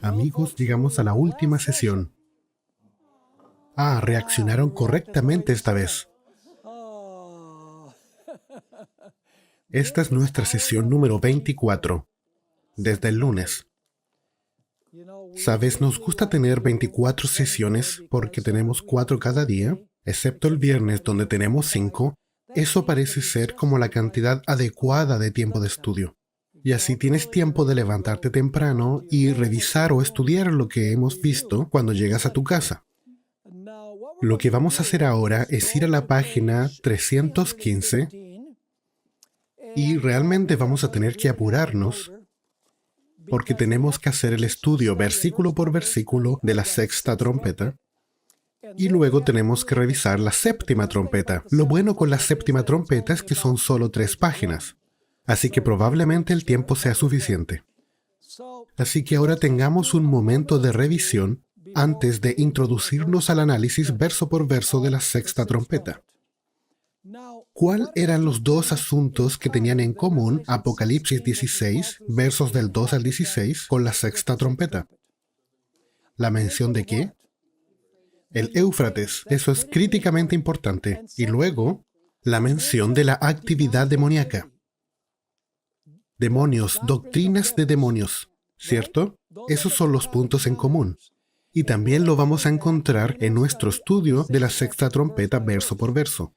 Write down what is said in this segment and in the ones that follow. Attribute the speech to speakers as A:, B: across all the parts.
A: Amigos, llegamos a la última sesión. Reaccionaron correctamente esta vez. Esta es nuestra sesión número 24, desde el lunes. ¿Sabes? Nos gusta tener 24 sesiones porque tenemos 4 cada día, excepto el viernes donde tenemos 5. Eso parece ser como la cantidad adecuada de tiempo de estudio. Y así tienes tiempo de levantarte temprano y revisar o estudiar lo que hemos visto cuando llegas a tu casa. Lo que vamos a hacer ahora es ir a la página 315 y realmente vamos a tener que apurarnos porque tenemos que hacer el estudio versículo por versículo de la sexta trompeta y luego tenemos que revisar la séptima trompeta. Lo bueno con la séptima trompeta es que son solo 3 páginas, así que probablemente el tiempo sea suficiente. Así que ahora tengamos un momento de revisión antes de introducirnos al análisis verso por verso de la sexta trompeta. ¿Cuáles eran los 2 asuntos que tenían en común Apocalipsis 16, versos del 2 al 16, con la sexta trompeta? ¿La mención de qué? El Éufrates, eso es críticamente importante. Y luego, la mención de la actividad demoníaca. Demonios, doctrinas de demonios, ¿cierto? Esos son los puntos en común. Y también lo vamos a encontrar en nuestro estudio de la sexta trompeta verso por verso.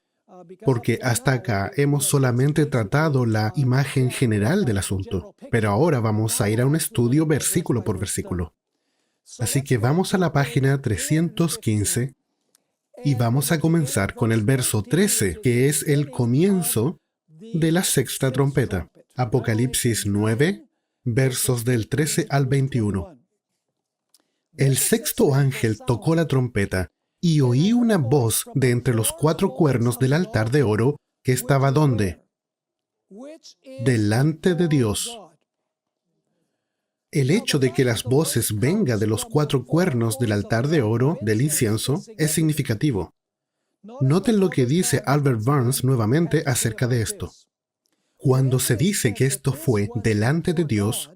A: Porque hasta acá hemos solamente tratado la imagen general del asunto, pero ahora vamos a ir a un estudio versículo por versículo. Así que vamos a la página 315 y vamos a comenzar con el verso 13, que es el comienzo de la sexta trompeta. Apocalipsis 9, versos del 13 al 21. El sexto ángel tocó la trompeta, y oí una voz de entre los 4 cuernos del altar de oro que estaba ¿dónde? Delante de Dios. El hecho de que las voces vengan de los 4 cuernos del altar de oro, del incienso, es significativo. Noten lo que dice Albert Barnes nuevamente acerca de esto. Cuando se dice que esto fue delante de Dios,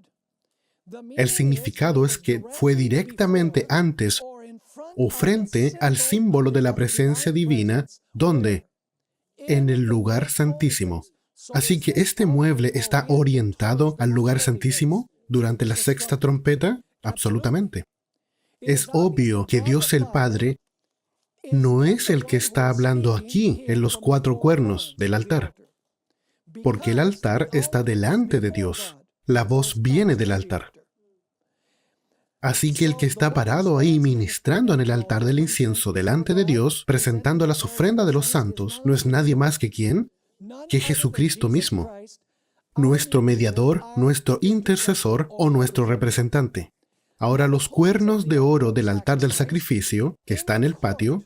A: el significado es que fue directamente antes o frente al símbolo de la presencia divina, ¿dónde? En el lugar santísimo. Así que este mueble está orientado al lugar santísimo durante la sexta trompeta, absolutamente. Es obvio que Dios el Padre no es el que está hablando aquí en los 4 cuernos del altar, porque el altar está delante de Dios. La voz viene del altar. Así que el que está parado ahí ministrando en el altar del incienso delante de Dios, presentando las ofrendas de los santos, no es nadie más que ¿quién? Que Jesucristo mismo, nuestro mediador, nuestro intercesor o nuestro representante. Ahora los cuernos de oro del altar del sacrificio, que está en el patio,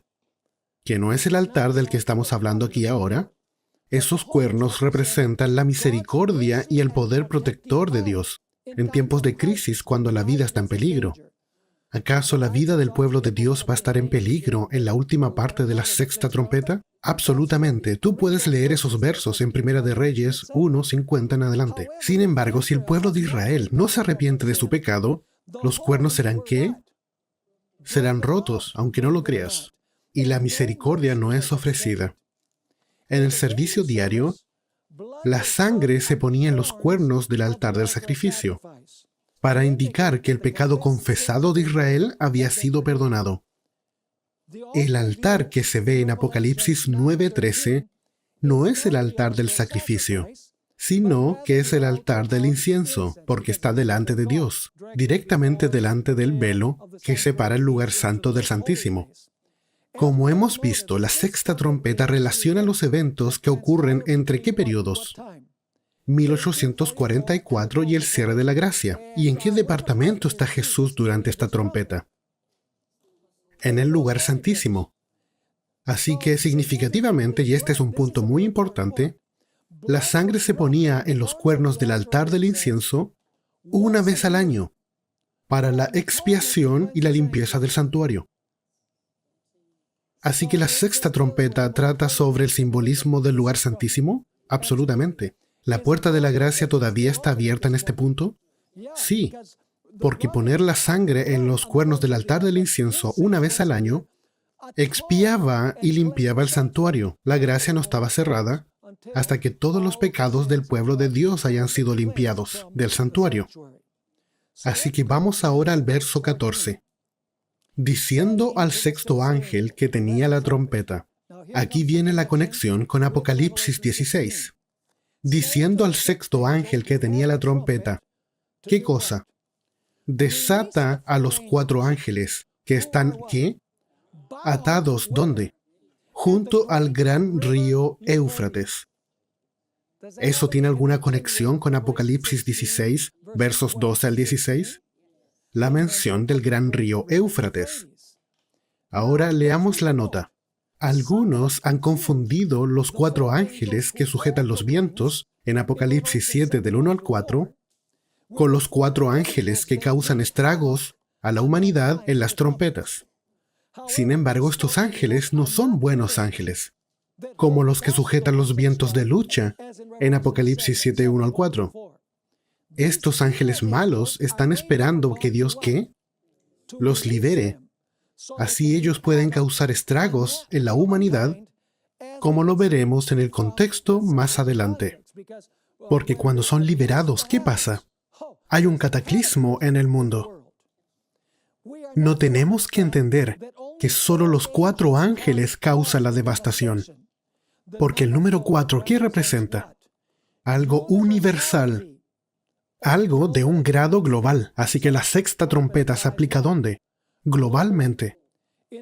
A: que no es el altar del que estamos hablando aquí ahora, esos cuernos representan la misericordia y el poder protector de Dios en tiempos de crisis cuando la vida está en peligro. ¿Acaso la vida del pueblo de Dios va a estar en peligro en la última parte de la sexta trompeta? Absolutamente. Tú puedes leer esos versos en Primera de Reyes 1:50 en adelante. Sin embargo, si el pueblo de Israel no se arrepiente de su pecado, ¿los cuernos serán qué? Serán rotos, aunque no lo creas. Y la misericordia no es ofrecida. En el servicio diario, la sangre se ponía en los cuernos del altar del sacrificio para indicar que el pecado confesado de Israel había sido perdonado. El altar que se ve en Apocalipsis 9:13 no es el altar del sacrificio, sino que es el altar del incienso, porque está delante de Dios, directamente delante del velo que separa el lugar santo del Santísimo. Como hemos visto, la sexta trompeta relaciona los eventos que ocurren entre ¿qué periodos? 1844 y el cierre de la gracia. ¿Y en qué departamento está Jesús durante esta trompeta? En el lugar santísimo. Así que significativamente, y este es un punto muy importante, la sangre se ponía en los cuernos del altar del incienso una vez al año para la expiación y la limpieza del santuario. Así que la sexta trompeta trata sobre el simbolismo del lugar santísimo. Absolutamente. ¿La puerta de la gracia todavía está abierta en este punto? Sí, porque poner la sangre en los cuernos del altar del incienso una vez al año expiaba y limpiaba el santuario. La gracia no estaba cerrada hasta que todos los pecados del pueblo de Dios hayan sido limpiados del santuario. Así que vamos ahora al verso 14. Diciendo al sexto ángel que tenía la trompeta. Aquí viene la conexión con Apocalipsis 16. Diciendo al sexto ángel que tenía la trompeta. ¿Qué cosa? Desata a los 4 ángeles que están, ¿qué? Atados, ¿dónde? Junto al gran río Éufrates. ¿Eso tiene alguna conexión con Apocalipsis 16, versos 12 al 16? La mención del gran río Éufrates. Ahora leamos la nota. Algunos han confundido los 4 ángeles que sujetan los vientos en Apocalipsis 7 del 1 al 4 con los 4 ángeles que causan estragos a la humanidad en las trompetas. Sin embargo, estos ángeles no son buenos ángeles, como los que sujetan los vientos de lucha en Apocalipsis 7, 1 al 4. Estos ángeles malos están esperando que Dios, ¿qué? Los libere. Así ellos pueden causar estragos en la humanidad, como lo veremos en el contexto más adelante. Porque cuando son liberados, ¿qué pasa? Hay un cataclismo en el mundo. No tenemos que entender que solo los 4 ángeles causan la devastación. Porque el número 4, ¿qué representa? Algo universal. Algo de un grado global. Así que la sexta trompeta se aplica ¿dónde? Globalmente.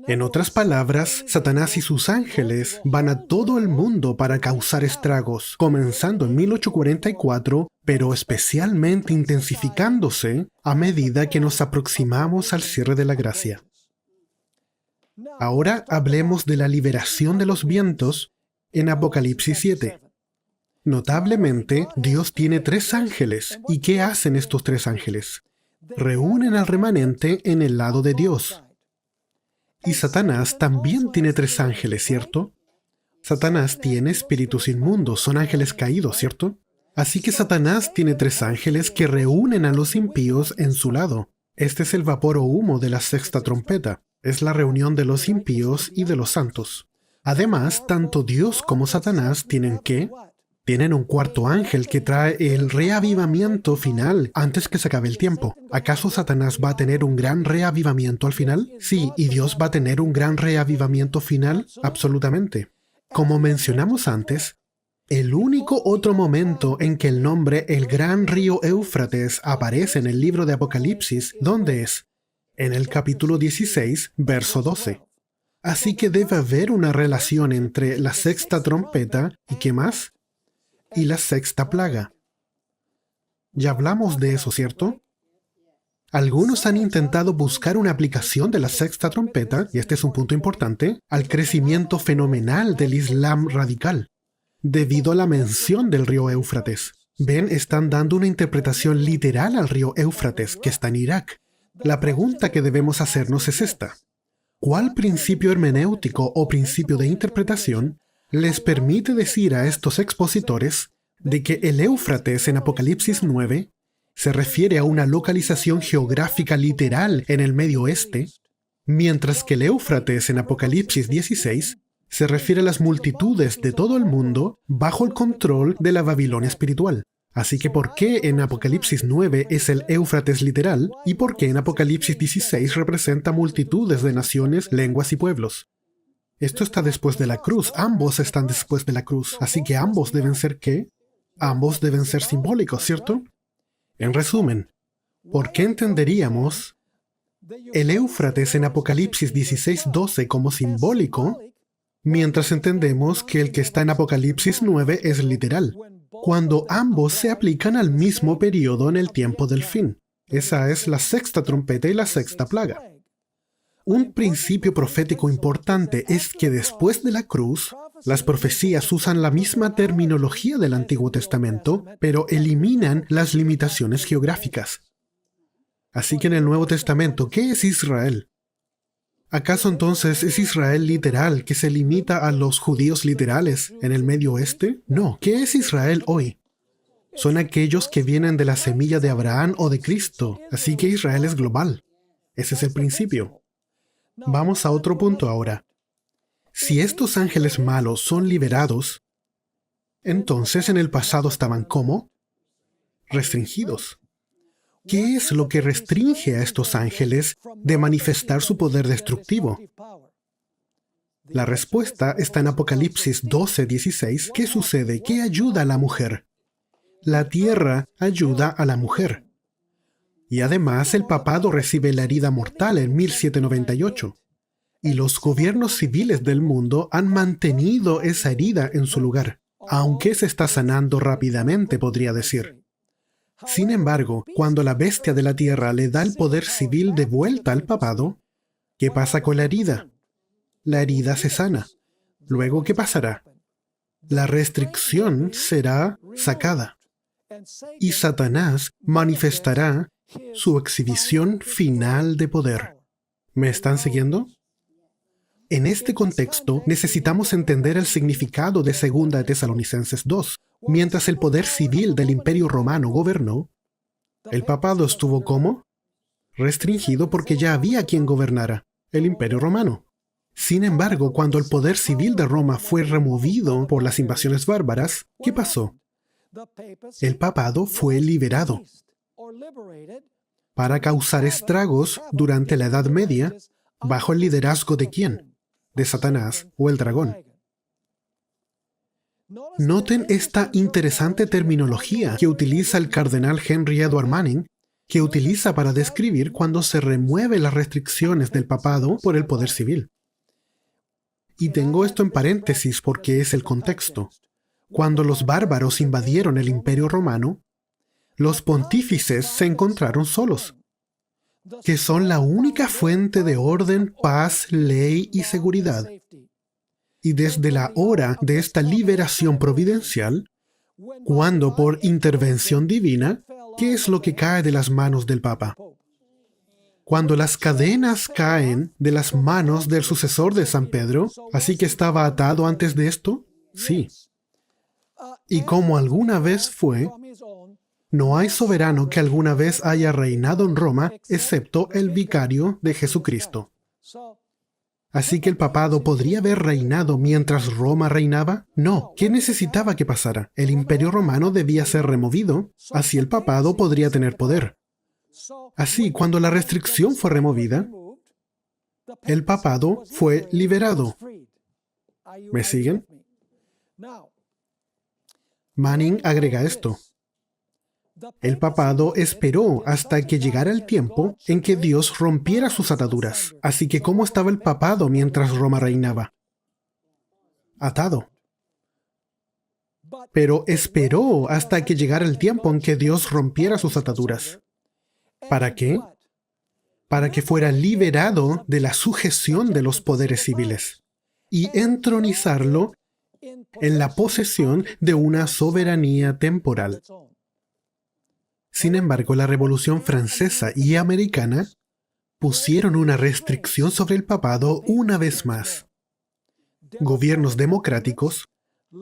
A: En otras palabras, Satanás y sus ángeles van a todo el mundo para causar estragos, comenzando en 1844, pero especialmente intensificándose a medida que nos aproximamos al cierre de la gracia. Ahora hablemos de la liberación de los vientos en Apocalipsis 7. Notablemente, Dios tiene 3 ángeles. ¿Y qué hacen estos 3 ángeles? Reúnen al remanente en el lado de Dios. Y Satanás también tiene 3 ángeles, ¿cierto? Satanás tiene espíritus inmundos, son ángeles caídos, ¿cierto? Así que Satanás tiene 3 ángeles que reúnen a los impíos en su lado. Este es el vapor o humo de la sexta trompeta. Es la reunión de los impíos y de los santos. Además, tanto Dios como Satanás tienen ¿qué? Tienen un 4º ángel que trae el reavivamiento final antes que se acabe el tiempo. ¿Acaso Satanás va a tener un gran reavivamiento al final? Sí, ¿y Dios va a tener un gran reavivamiento final? Absolutamente. Como mencionamos antes, el único otro momento en que el nombre el gran río Éufrates aparece en el libro de Apocalipsis, ¿dónde es? En el capítulo 16, verso 12. Así que debe haber una relación entre la sexta trompeta y ¿qué más? Y la sexta plaga. Ya hablamos de eso, ¿cierto? Algunos han intentado buscar una aplicación de la sexta trompeta, y este es un punto importante, al crecimiento fenomenal del Islam radical, debido a la mención del río Éufrates. Ven, están dando una interpretación literal al río Éufrates, que está en Irak. La pregunta que debemos hacernos es esta. ¿Cuál principio hermenéutico o principio de interpretación les permite decir a estos expositores de que el Éufrates en Apocalipsis 9 se refiere a una localización geográfica literal en el Medio Oeste, mientras que el Éufrates en Apocalipsis 16 se refiere a las multitudes de todo el mundo bajo el control de la Babilonia espiritual? Así que ¿por qué en Apocalipsis 9 es el Éufrates literal y por qué en Apocalipsis 16 representa multitudes de naciones, lenguas y pueblos? Esto está después de la cruz. Ambos están después de la cruz. Así que ambos deben ser ¿qué? Ambos deben ser simbólicos, ¿cierto? En resumen, ¿por qué entenderíamos el Éufrates en Apocalipsis 16:12 como simbólico, mientras entendemos que el que está en Apocalipsis 9 es literal, cuando ambos se aplican al mismo periodo en el tiempo del fin? Esa es la sexta trompeta y la sexta plaga. Un principio profético importante es que después de la cruz, las profecías usan la misma terminología del Antiguo Testamento, pero eliminan las limitaciones geográficas. Así que en el Nuevo Testamento, ¿qué es Israel? ¿Acaso entonces es Israel literal que se limita a los judíos literales en el Medio Oeste? No, ¿qué es Israel hoy? Son aquellos que vienen de la semilla de Abraham o de Cristo, así que Israel es global. Ese es el principio. Vamos a otro punto ahora. Si estos ángeles malos son liberados, entonces en el pasado estaban ¿cómo? Restringidos. ¿Qué es lo que restringe a estos ángeles de manifestar su poder destructivo? La respuesta está en Apocalipsis 12:16. ¿Qué sucede? ¿Qué ayuda a la mujer? La tierra ayuda a la mujer. Y además el papado recibe la herida mortal en 1798. Y los gobiernos civiles del mundo han mantenido esa herida en su lugar, aunque se está sanando rápidamente, podría decir. Sin embargo, cuando la bestia de la tierra le da el poder civil de vuelta al papado, ¿qué pasa con la herida? La herida se sana. Luego, ¿qué pasará? La restricción será sacada. Y Satanás manifestará su exhibición final de poder. ¿Me están siguiendo? En este contexto, necesitamos entender el significado de 2 de Tesalonicenses 2. Mientras el poder civil del Imperio Romano gobernó, el papado estuvo ¿cómo? Restringido porque ya había quien gobernara, el Imperio Romano. Sin embargo, cuando el poder civil de Roma fue removido por las invasiones bárbaras, ¿qué pasó? El papado fue liberado para causar estragos durante la Edad Media, bajo el liderazgo ¿de quién? De Satanás o el dragón. Noten esta interesante terminología que utiliza el cardenal Henry Edward Manning, que utiliza para describir cuando se remueven las restricciones del papado por el poder civil. Y tengo esto en paréntesis porque es el contexto. Cuando los bárbaros invadieron el Imperio Romano, los pontífices se encontraron solos, que son la única fuente de orden, paz, ley y seguridad. Y desde la hora de esta liberación providencial, cuando por intervención divina, ¿qué es lo que cae de las manos del Papa? Cuando las cadenas caen de las manos del sucesor de San Pedro, ¿así que estaba atado antes de esto? Sí. Y como alguna vez fue, no hay soberano que alguna vez haya reinado en Roma, excepto el vicario de Jesucristo. ¿Así que el papado podría haber reinado mientras Roma reinaba? No. ¿Qué necesitaba que pasara? El Imperio Romano debía ser removido, así el papado podría tener poder. Así, cuando la restricción fue removida, el papado fue liberado. ¿Me siguen? Manning agrega esto. El papado esperó hasta que llegara el tiempo en que Dios rompiera sus ataduras. Así que, ¿cómo estaba el papado mientras Roma reinaba? Atado. Pero esperó hasta que llegara el tiempo en que Dios rompiera sus ataduras. ¿Para qué? Para que fuera liberado de la sujeción de los poderes civiles y entronizarlo en la posesión de una soberanía temporal. Sin embargo, la Revolución Francesa y Americana pusieron una restricción sobre el papado una vez más. Gobiernos democráticos,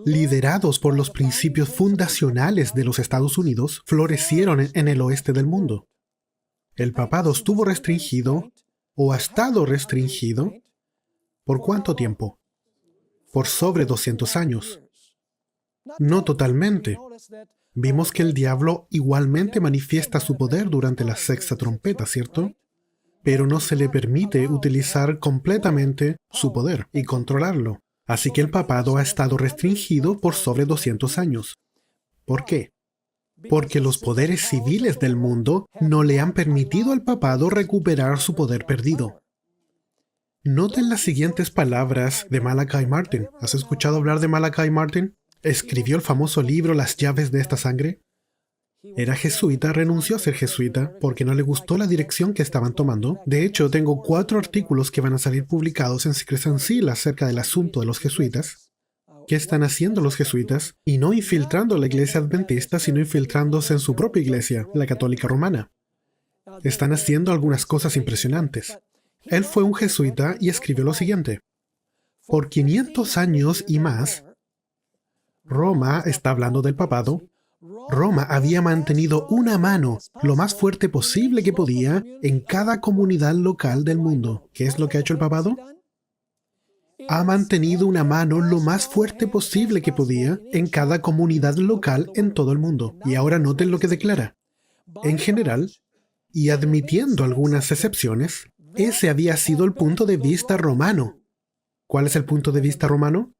A: liderados por los principios fundacionales de los Estados Unidos, florecieron en el oeste del mundo. El papado estuvo restringido, o ha estado restringido, ¿por cuánto tiempo? Por sobre 200 años. No totalmente. Vimos que el diablo igualmente manifiesta su poder durante la sexta trompeta, ¿cierto? Pero no se le permite utilizar completamente su poder y controlarlo. Así que el papado ha estado restringido por sobre 200 años. ¿Por qué? Porque los poderes civiles del mundo no le han permitido al papado recuperar su poder perdido. Noten las siguientes palabras de Malachi Martin. ¿Has escuchado hablar de Malachi Martin? Escribió el famoso libro Las llaves de esta sangre. Era jesuita, renunció a ser jesuita porque no le gustó la dirección que estaban tomando. De hecho, tengo 4 artículos que van a salir publicados en Secrets and Seal acerca del asunto de los jesuitas. ¿Qué están haciendo los jesuitas? Y no infiltrando la iglesia adventista, sino infiltrándose en su propia iglesia, la católica romana. Están haciendo algunas cosas impresionantes. Él fue un jesuita y escribió lo siguiente. Por 500 años y más, Roma, está hablando del papado, Roma había mantenido una mano lo más fuerte posible que podía en cada comunidad local del mundo. ¿Qué es lo que ha hecho el papado? Ha mantenido una mano lo más fuerte posible que podía en cada comunidad local en todo el mundo. Y ahora noten lo que declara. En general, y admitiendo algunas excepciones, ese había sido el punto de vista romano. ¿Cuál es el punto de vista romano?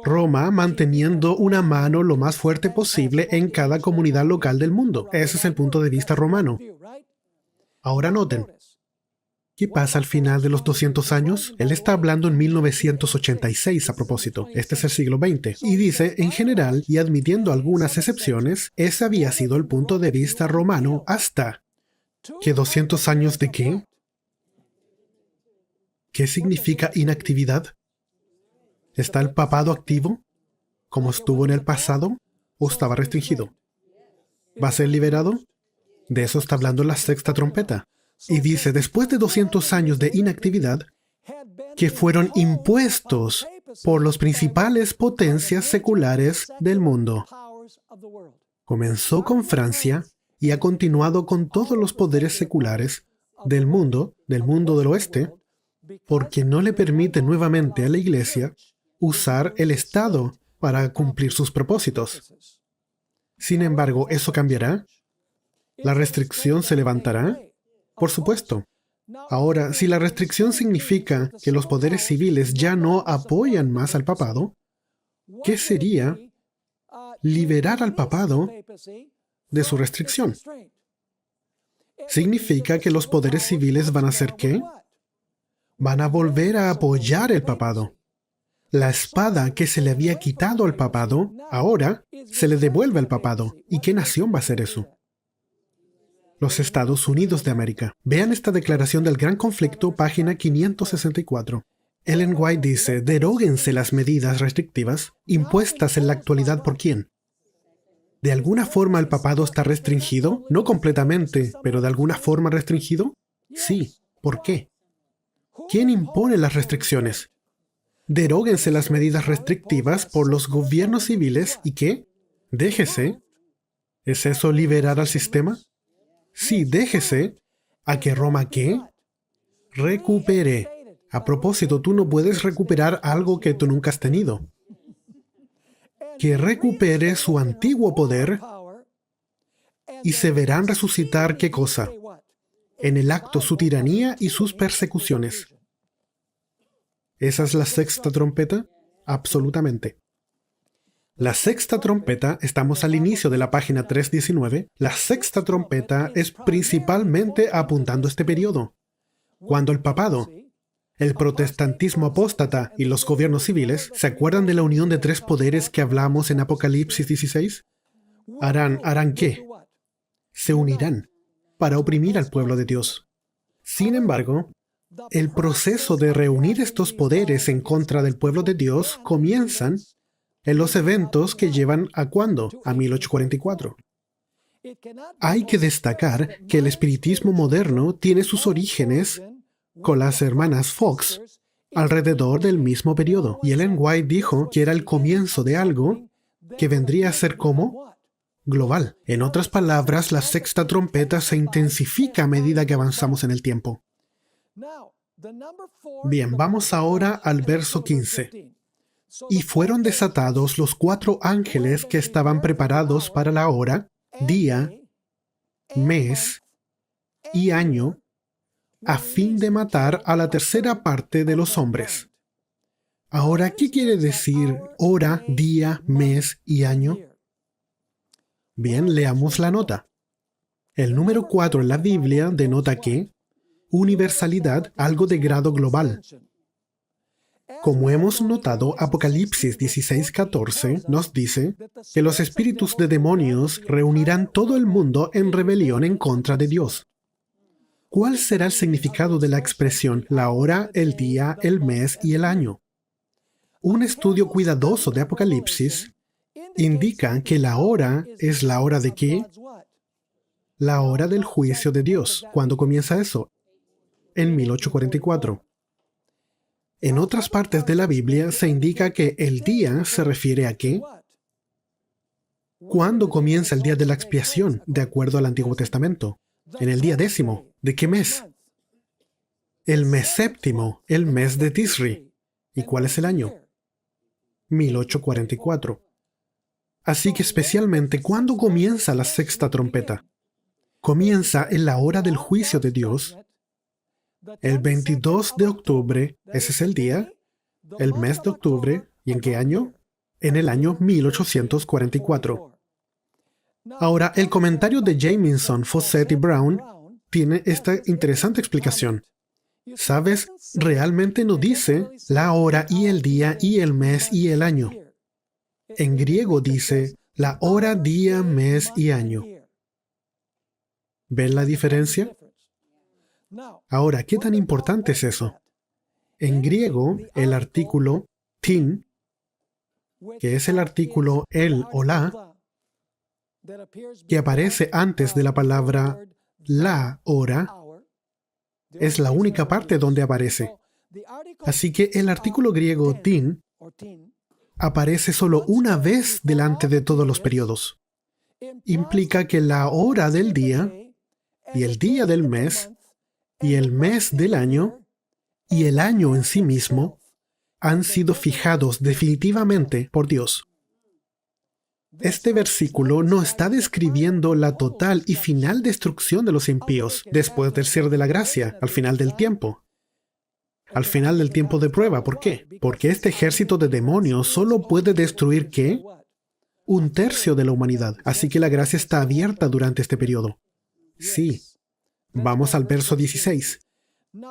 A: Roma manteniendo una mano lo más fuerte posible en cada comunidad local del mundo. Ese es el punto de vista romano. Ahora noten. ¿Qué pasa al final de los 200 años? Él está hablando en 1986 a propósito. Este es el siglo XX. Y dice, en general, y admitiendo algunas excepciones, ese había sido el punto de vista romano hasta... ¿Que 200 años de qué? ¿Qué significa inactividad? ¿Está el papado activo, como estuvo en el pasado, o estaba restringido? ¿Va a ser liberado? De eso está hablando la sexta trompeta. Y dice, después de 200 años de inactividad, que fueron impuestos por las principales potencias seculares del mundo. Comenzó con Francia y ha continuado con todos los poderes seculares del mundo del oeste, porque no le permite nuevamente a la Iglesia usar el Estado para cumplir sus propósitos. Sin embargo, ¿eso cambiará? ¿La restricción se levantará? Por supuesto. Ahora, si la restricción significa que los poderes civiles ya no apoyan más al papado, ¿qué sería liberar al papado de su restricción? ¿Significa que los poderes civiles van a hacer qué? Van a volver a apoyar el papado. La espada que se le había quitado al papado, ahora se le devuelve al papado. ¿Y qué nación va a hacer eso? Los Estados Unidos de América. Vean esta declaración del Gran Conflicto, página 564. Ellen White dice, deróguense las medidas restrictivas impuestas en la actualidad por quién. ¿De alguna forma el papado está restringido? No completamente, pero ¿de alguna forma restringido? Sí. ¿Por qué? ¿Quién impone las restricciones? Deróguense las medidas restrictivas por los gobiernos civiles y ¿qué? Déjese. ¿Es eso liberar al sistema? Sí, déjese a que Roma ¿qué? Recupere. A propósito, tú no puedes recuperar algo que tú nunca has tenido. Que recupere su antiguo poder y se verán resucitar ¿qué cosa? En el acto su tiranía y sus persecuciones. ¿Esa es la sexta trompeta? Absolutamente. La sexta trompeta, estamos al inicio de la página 319, la sexta trompeta es principalmente apuntando a este periodo, cuando el papado, el protestantismo apóstata y los gobiernos civiles, ¿se acuerdan de la unión de tres poderes que hablamos en Apocalipsis 16? ¿Harán qué? Se unirán para oprimir al pueblo de Dios. Sin embargo, el proceso de reunir estos poderes en contra del pueblo de Dios comienzan en los eventos que llevan ¿a cuándo? A 1844. Hay que destacar que el espiritismo moderno tiene sus orígenes con las hermanas Fox alrededor del mismo periodo. Y Ellen White dijo que era el comienzo de algo que vendría a ser como global. En otras palabras, la sexta trompeta se intensifica a medida que avanzamos en el tiempo. Bien, vamos ahora al verso 15. Y fueron desatados los 4 ángeles que estaban preparados para la hora, día, mes y año, a fin de matar a la tercera parte de los hombres. Ahora, ¿qué quiere decir hora, día, mes y año? Bien, leamos la nota. El número 4 en la Biblia denota que universalidad, algo de grado global. Como hemos notado, Apocalipsis 16:14 nos dice que los espíritus de demonios reunirán todo el mundo en rebelión en contra de Dios. ¿Cuál será el significado de la expresión la hora, el día, el mes y el año? Un estudio cuidadoso de Apocalipsis indica que la hora es la hora de ¿qué? La hora del juicio de Dios. ¿Cuándo comienza eso? En 1844. En otras partes de la Biblia se indica que el día se refiere a ¿qué? ¿Cuándo comienza el día de la expiación, de acuerdo al Antiguo Testamento? En el día 10º. ¿De qué mes? El mes séptimo, el mes de Tisri. ¿Y cuál es el año? 1844. Así que especialmente, ¿cuándo comienza la sexta trompeta? Comienza en la hora del juicio de Dios, el 22 de octubre, ese es el día, el mes de octubre, ¿y en qué año? En el año 1844. Ahora, el comentario de Jamieson, Fawcett y Brown tiene esta interesante explicación. ¿Sabes? Realmente no dice la hora y el día y el mes y el año. En griego dice la hora, día, mes y año. ¿Ven la diferencia? Ahora, ¿qué tan importante es eso? En griego, el artículo tin, que es el artículo el o la, que aparece antes de la palabra la hora, es la única parte donde aparece. Así que el artículo griego tin aparece solo una vez delante de todos los periodos. Implica que la hora del día, y el día del mes, y el mes del año, y el año en sí mismo, han sido fijados definitivamente por Dios. Este versículo no está describiendo la total y final destrucción de los impíos después del cierre de la gracia, al final del tiempo. Al final del tiempo de prueba. ¿Por qué? Porque este ejército de demonios solo puede destruir, ¿qué? 1/3 de la humanidad. Así que la gracia está abierta durante este periodo. Sí. Vamos al verso 16.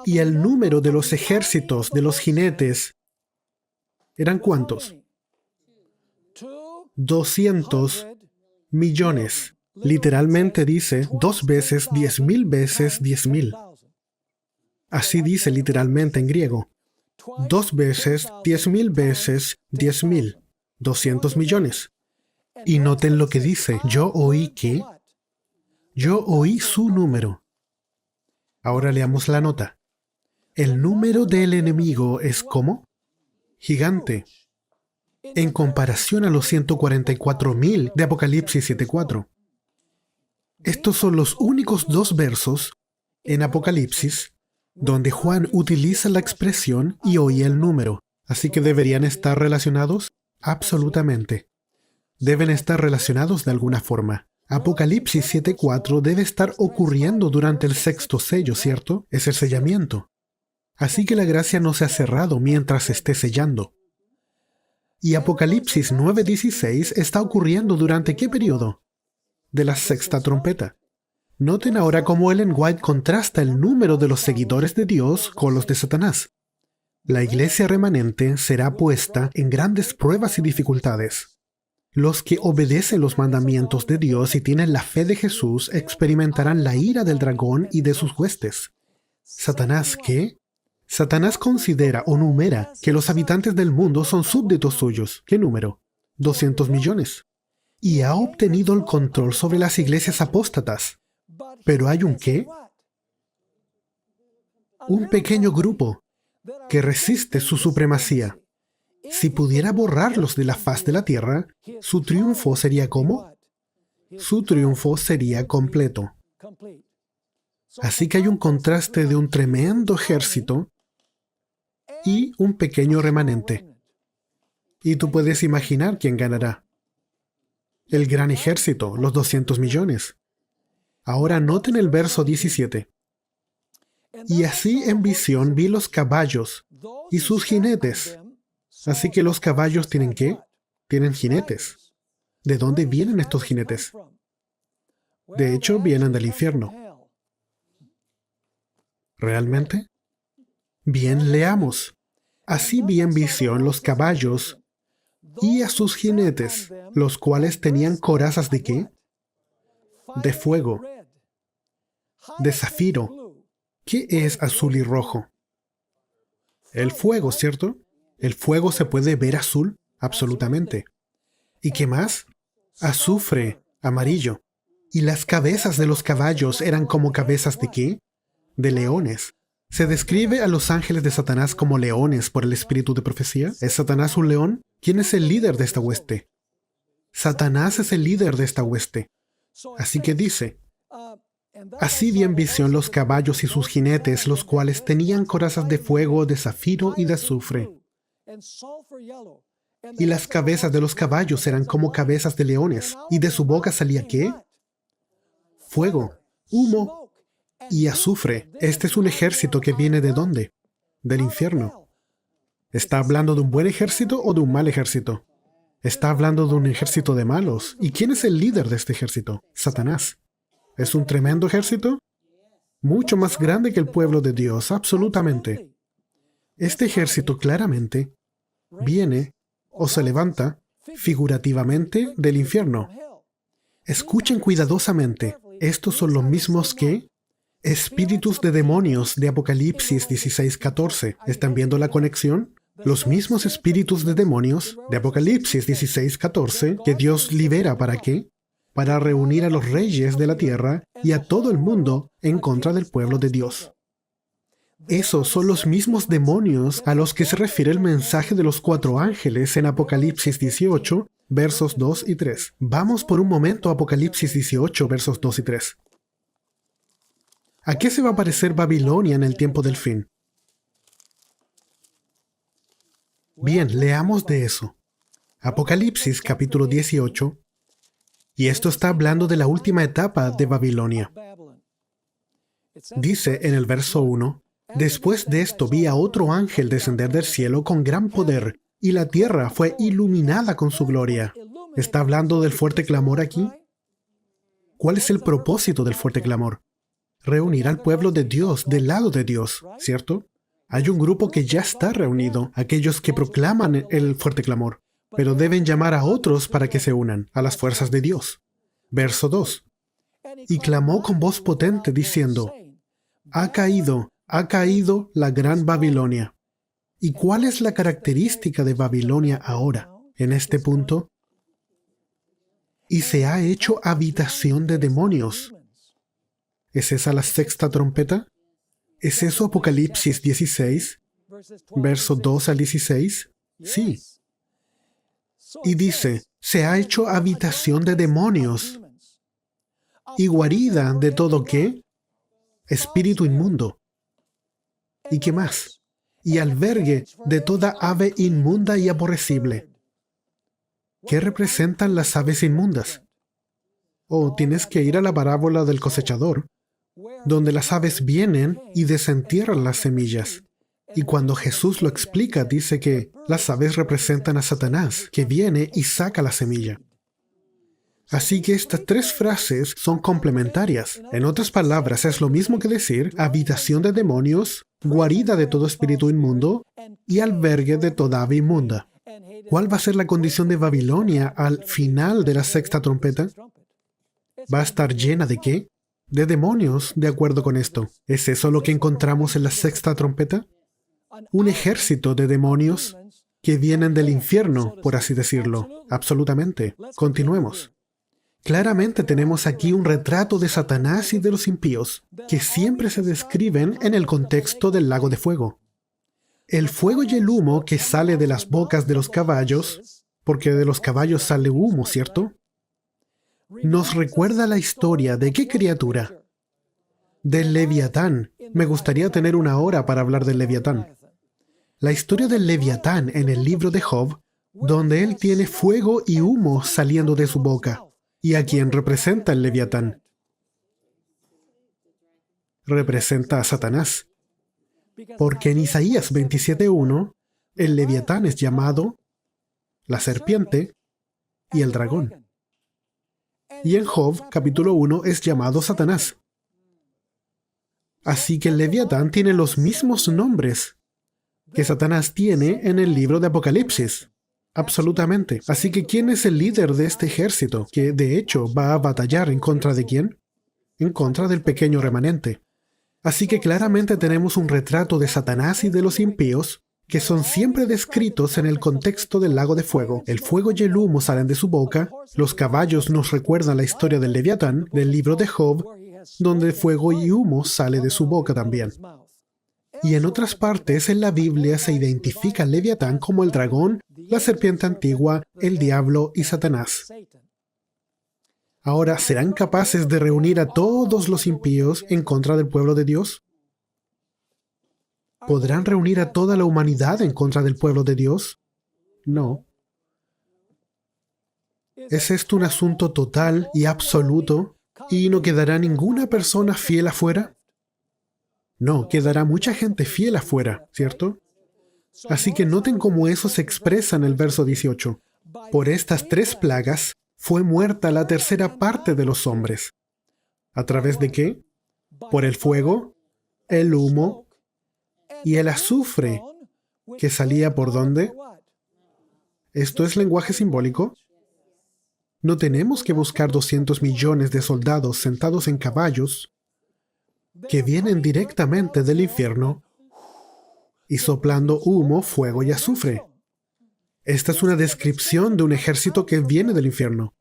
A: Y el número de los ejércitos de los jinetes, ¿eran cuántos? 200 millones. Literalmente dice 2 veces 10,000 veces 10,000. Así dice literalmente en griego. 2 veces 10,000 veces 10,000. 200 millones. Y noten lo que dice. Yo oí que. Yo oí su número. Ahora leamos la nota. El número del enemigo es ¿cómo? Gigante. En comparación a los 144,000 de Apocalipsis 7:4. Estos son los únicos 2 versos en Apocalipsis donde Juan utiliza la expresión y oí el número. Así que ¿deberían estar relacionados? Absolutamente. Deben estar relacionados de alguna forma. Apocalipsis 7:4 debe estar ocurriendo durante el sexto sello, ¿cierto? Es el sellamiento. Así que la gracia no se ha cerrado mientras esté sellando. Y Apocalipsis 9:16 está ocurriendo durante ¿qué periodo? De la sexta trompeta. Noten ahora cómo Ellen White contrasta el número de los seguidores de Dios con los de Satanás. La iglesia remanente será puesta en grandes pruebas y dificultades. Los que obedecen los mandamientos de Dios y tienen la fe de Jesús experimentarán la ira del dragón y de sus huestes. ¿Satanás qué? Satanás considera o numera que los habitantes del mundo son súbditos suyos. ¿Qué número? 200 millones. Y ha obtenido el control sobre las iglesias apóstatas. Pero hay un ¿qué? Un pequeño grupo que resiste su supremacía. Si pudiera borrarlos de la faz de la tierra, su triunfo sería ¿cómo? Su triunfo sería completo. Así que hay un contraste de un tremendo ejército y un pequeño remanente. Y tú puedes imaginar quién ganará. El gran ejército, los 200 millones. Ahora noten el verso 17. Y así en visión vi los caballos y sus jinetes. Así que los caballos tienen ¿qué? Tienen jinetes. ¿De dónde vienen estos jinetes? De hecho, vienen del infierno. ¿Realmente? Bien, leamos. Así vi en visión los caballos y a sus jinetes, los cuales tenían corazas ¿de qué? De fuego, de zafiro. ¿Qué es azul y rojo? El fuego, ¿cierto? ¿El fuego se puede ver azul? Absolutamente. ¿Y qué más? Azufre, amarillo. ¿Y las cabezas de los caballos eran como cabezas de qué? De leones. ¿Se describe a los ángeles de Satanás como leones por el espíritu de profecía? ¿Es Satanás un león? ¿Quién es el líder de esta hueste? Satanás es el líder de esta hueste. Así que dice, así vi en visión los caballos y sus jinetes, los cuales tenían corazas de fuego, de zafiro y de azufre. Y las cabezas de los caballos eran como cabezas de leones, y de su boca salía ¿qué? Fuego, humo y azufre. Este es un ejército que viene ¿de dónde? Del infierno. ¿Está hablando de un buen ejército o de un mal ejército? Está hablando de un ejército de malos. ¿Y quién es el líder de este ejército? Satanás. ¿Es un tremendo ejército? Mucho más grande que el pueblo de Dios, absolutamente. Este ejército claramente viene o se levanta figurativamente del infierno. Escuchen cuidadosamente. Estos son los mismos que espíritus de demonios de Apocalipsis 16:14. ¿Están viendo la conexión? Los mismos espíritus de demonios de Apocalipsis 16:14 que Dios libera ¿para qué? Para reunir a los reyes de la tierra y a todo el mundo en contra del pueblo de Dios. Esos son los mismos demonios a los que se refiere el mensaje de los 4 ángeles en Apocalipsis 18, versos 2 y 3. Vamos por un momento a Apocalipsis 18, versos 2 y 3. ¿A qué se va a parecer Babilonia en el tiempo del fin? Bien, leamos de eso. Apocalipsis capítulo 18, y esto está hablando de la última etapa de Babilonia. Dice en el verso 1, después de esto vi a otro ángel descender del cielo con gran poder, y la tierra fue iluminada con su gloria. ¿Está hablando del fuerte clamor aquí? ¿Cuál es el propósito del fuerte clamor? Reunir al pueblo de Dios del lado de Dios, ¿cierto? Hay un grupo que ya está reunido, aquellos que proclaman el fuerte clamor, pero deben llamar a otros para que se unan a las fuerzas de Dios. Verso 2. Y clamó con voz potente diciendo, ha caído la gran Babilonia. ¿Y cuál es la característica de Babilonia ahora, en este punto? Y se ha hecho habitación de demonios. ¿Es esa la sexta trompeta? ¿Es eso Apocalipsis 16, verso 2 al 16? Sí. Y dice, se ha hecho habitación de demonios y guarida de todo ¿qué? Espíritu inmundo. ¿Y qué más? Y albergue de toda ave inmunda y aborrecible. ¿Qué representan las aves inmundas? Oh, tienes que ir a la parábola del cosechador, donde las aves vienen y desentierran las semillas. Y cuando Jesús lo explica, dice que las aves representan a Satanás, que viene y saca la semilla. Así que estas 3 frases son complementarias. En otras palabras, es lo mismo que decir habitación de demonios, guarida de todo espíritu inmundo y albergue de toda ave inmunda. ¿Cuál va a ser la condición de Babilonia al final de la sexta trompeta? ¿Va a estar llena de qué? De demonios, de acuerdo con esto. ¿Es eso lo que encontramos en la sexta trompeta? Un ejército de demonios que vienen del infierno, por así decirlo. Absolutamente. Continuemos. Claramente tenemos aquí un retrato de Satanás y de los impíos, que siempre se describen en el contexto del lago de fuego. El fuego y el humo que sale de las bocas de los caballos, porque de los caballos sale humo, ¿cierto? Nos recuerda la historia de ¿qué criatura? Del Leviatán. Me gustaría tener una hora para hablar del Leviatán. La historia del Leviatán en el libro de Job, donde él tiene fuego y humo saliendo de su boca. ¿Y a quién representa el Leviatán? Representa a Satanás. Porque en Isaías 27:1, el Leviatán es llamado la serpiente y el dragón. Y en Job, capítulo 1, es llamado Satanás. Así que el Leviatán tiene los mismos nombres que Satanás tiene en el libro de Apocalipsis. Absolutamente. Así que ¿quién es el líder de este ejército que, de hecho, va a batallar en contra de quién? En contra del pequeño remanente. Así que claramente tenemos un retrato de Satanás y de los impíos que son siempre descritos en el contexto del lago de fuego. El fuego y el humo salen de su boca. Los caballos nos recuerdan la historia del Leviatán, del libro de Job, donde fuego y humo sale de su boca también. Y en otras partes en la Biblia se identifica al Leviatán como el dragón, la serpiente antigua, el diablo y Satanás. Ahora, ¿serán capaces de reunir a todos los impíos en contra del pueblo de Dios? ¿Podrán reunir a toda la humanidad en contra del pueblo de Dios? No. ¿Es esto un asunto total y absoluto y no quedará ninguna persona fiel afuera? No, quedará mucha gente fiel afuera, ¿cierto? Así que noten cómo eso se expresa en el verso 18. Por estas 3 plagas fue muerta la tercera parte de los hombres. ¿A través de qué? Por el fuego, el humo y el azufre, que salía ¿por dónde? ¿Esto es lenguaje simbólico? No tenemos que buscar 200 millones de soldados sentados en caballos que vienen directamente del infierno y soplando humo, fuego y azufre. Esta es una descripción de un ejército que viene del infierno.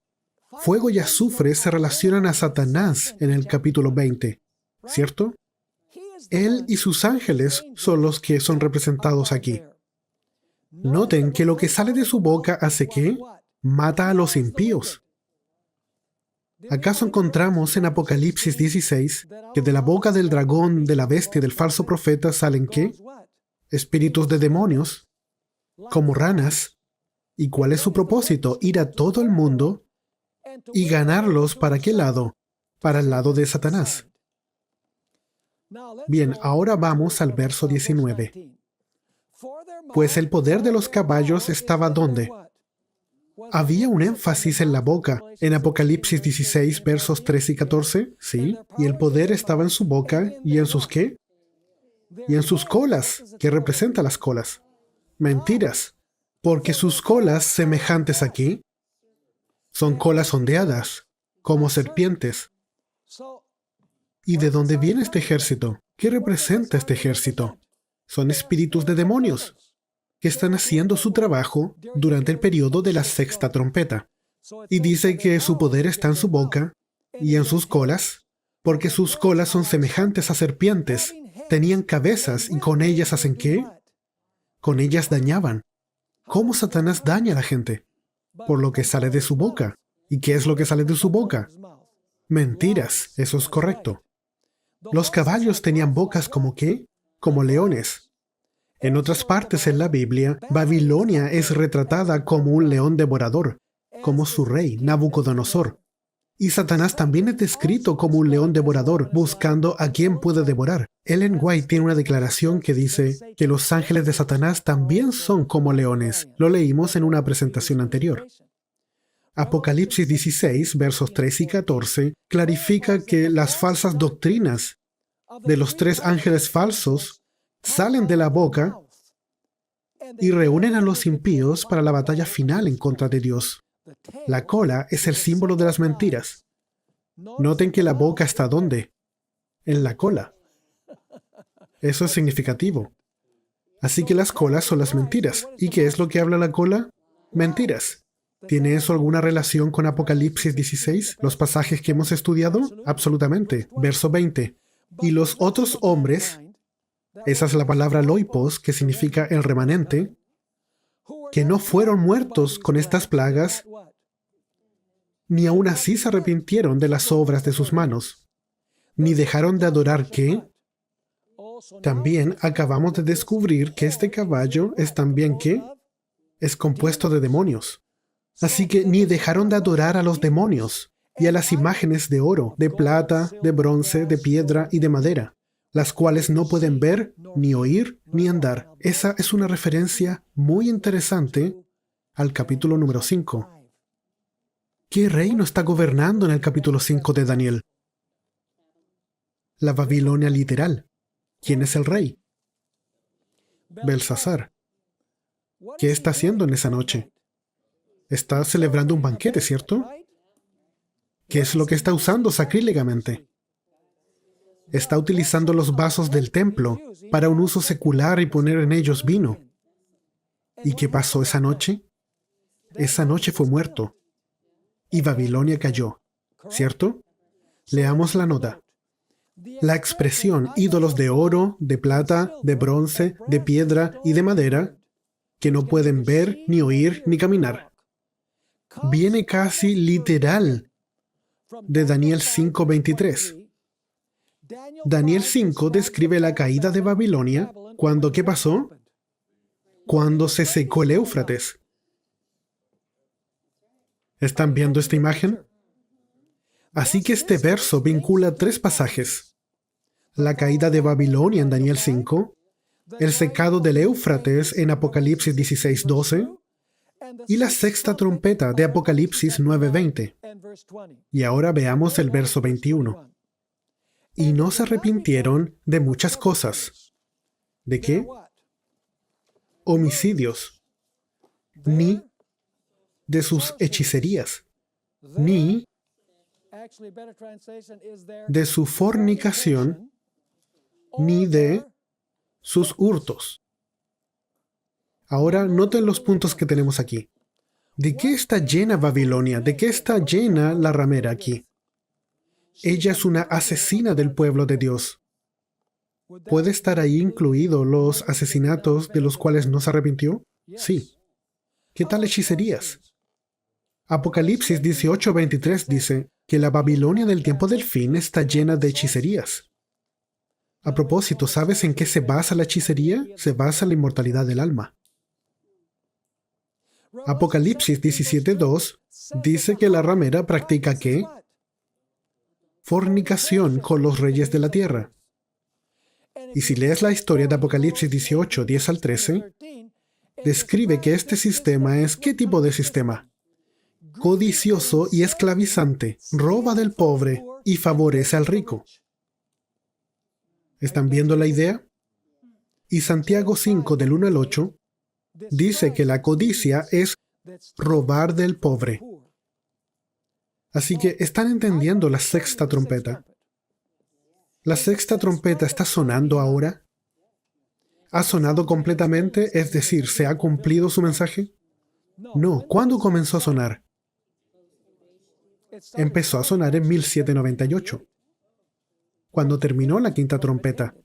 A: Fuego y azufre se relacionan a Satanás en el capítulo 20, ¿cierto? Él y sus ángeles son los que son representados aquí. Noten que lo que sale de su boca hace ¿qué? Mata a los impíos. ¿Acaso encontramos en Apocalipsis 16 que de la boca del dragón, de la bestia y del falso profeta salen ¿qué? Espíritus de demonios, como ranas. ¿Y cuál es su propósito? Ir a todo el mundo y ganarlos ¿para qué lado? Para el lado de Satanás. Bien, ahora vamos al verso 19. Pues el poder de los caballos estaba ¿dónde? Había un énfasis en la boca. En Apocalipsis 16, versos 13 y 14, sí. Y el poder estaba en su boca y en sus ¿qué? Y en sus colas, que representa las colas. Mentiras. Porque sus colas semejantes aquí son colas ondeadas, como serpientes. ¿Y de dónde viene este ejército? ¿Qué representa este ejército? Son espíritus de demonios que están haciendo su trabajo durante el periodo de la sexta trompeta. Y dice que su poder está en su boca y en sus colas, porque sus colas son semejantes a serpientes. Tenían cabezas y con ellas ¿hacen qué? Con ellas dañaban. ¿Cómo Satanás daña a la gente? Por lo que sale de su boca. ¿Y qué es lo que sale de su boca? Mentiras, eso es correcto. Los caballos tenían bocas como ¿qué? Como leones. En otras partes en la Biblia, Babilonia es retratada como un león devorador, como su rey, Nabucodonosor. Y Satanás también es descrito como un león devorador, buscando a quien puede devorar. Ellen White tiene una declaración que dice que los ángeles de Satanás también son como leones. Lo leímos en una presentación anterior. Apocalipsis 16, versos 13 y 14, clarifica que las falsas doctrinas de los 3 ángeles falsos salen de la boca y reúnen a los impíos para la batalla final en contra de Dios. La cola es el símbolo de las mentiras. Noten que la boca está ¿dónde? En la cola. Eso es significativo. Así que las colas son las mentiras. ¿Y qué es lo que habla la cola? Mentiras. ¿Tiene eso alguna relación con Apocalipsis 16? ¿Los pasajes que hemos estudiado? Absolutamente. Verso 20. Y los otros hombres, esa es la palabra loipos, que significa el remanente, que no fueron muertos con estas plagas, ni aun así se arrepintieron de las obras de sus manos, ni dejaron de adorar ¿qué? También acabamos de descubrir que este caballo es también ¿qué? Es compuesto de demonios. Así que ni dejaron de adorar a los demonios y a las imágenes de oro, de plata, de bronce, de piedra y de madera, las cuales no pueden ver, ni oír, ni andar. Esa es una referencia muy interesante al capítulo número 5. ¿Qué reino está gobernando en el capítulo 5 de Daniel? La Babilonia literal. ¿Quién es el rey? Belsasar. ¿Qué está haciendo en esa noche? Está celebrando un banquete, ¿cierto? ¿Qué es lo que está usando sacrílegamente? Está utilizando los vasos del templo para un uso secular y poner en ellos vino. ¿Y qué pasó esa noche? Esa noche fue muerto. Y Babilonia cayó, ¿cierto? Leamos la nota. La expresión ídolos de oro, de plata, de bronce, de piedra y de madera, que no pueden ver, ni oír, ni caminar, viene casi literal de Daniel 5:23. Daniel 5 describe la caída de Babilonia cuando, ¿qué pasó? Cuando se secó el Éufrates. ¿Están viendo esta imagen? Así que este verso vincula tres pasajes: la caída de Babilonia en Daniel 5, el secado del Éufrates en Apocalipsis 16:12 y la sexta trompeta de Apocalipsis 9:20. Y ahora veamos el verso 21. Y no se arrepintieron de muchas cosas. ¿De qué? Homicidios, ni de sus hechicerías, ni de su fornicación, ni de sus hurtos. Ahora noten los puntos que tenemos aquí. ¿De qué está llena Babilonia? ¿De qué está llena la ramera aquí? Ella es una asesina del pueblo de Dios. ¿Puede estar ahí incluidos los asesinatos de los cuales no se arrepintió? Sí. ¿Qué tal hechicerías? Apocalipsis 18:23 dice que la Babilonia del tiempo del fin está llena de hechicerías. A propósito, ¿sabes en qué se basa la hechicería? Se basa en la inmortalidad del alma. Apocalipsis 17:2 dice que la ramera practica ¿qué? Fornicación con los reyes de la tierra. Y si lees la historia de Apocalipsis 18:10 al 13, describe que este sistema es ¿qué tipo de sistema? Codicioso y esclavizante, roba del pobre y favorece al rico. ¿Están viendo la idea? Y Santiago 5 del 1 al 8 dice que la codicia es robar del pobre. Así que están entendiendo la sexta trompeta. ¿La sexta trompeta está sonando ahora? ¿Ha sonado completamente? Es decir, ¿se ha cumplido su mensaje? No. ¿Cuándo comenzó a sonar? Empezó a sonar en 1798, cuando terminó la quinta trompeta.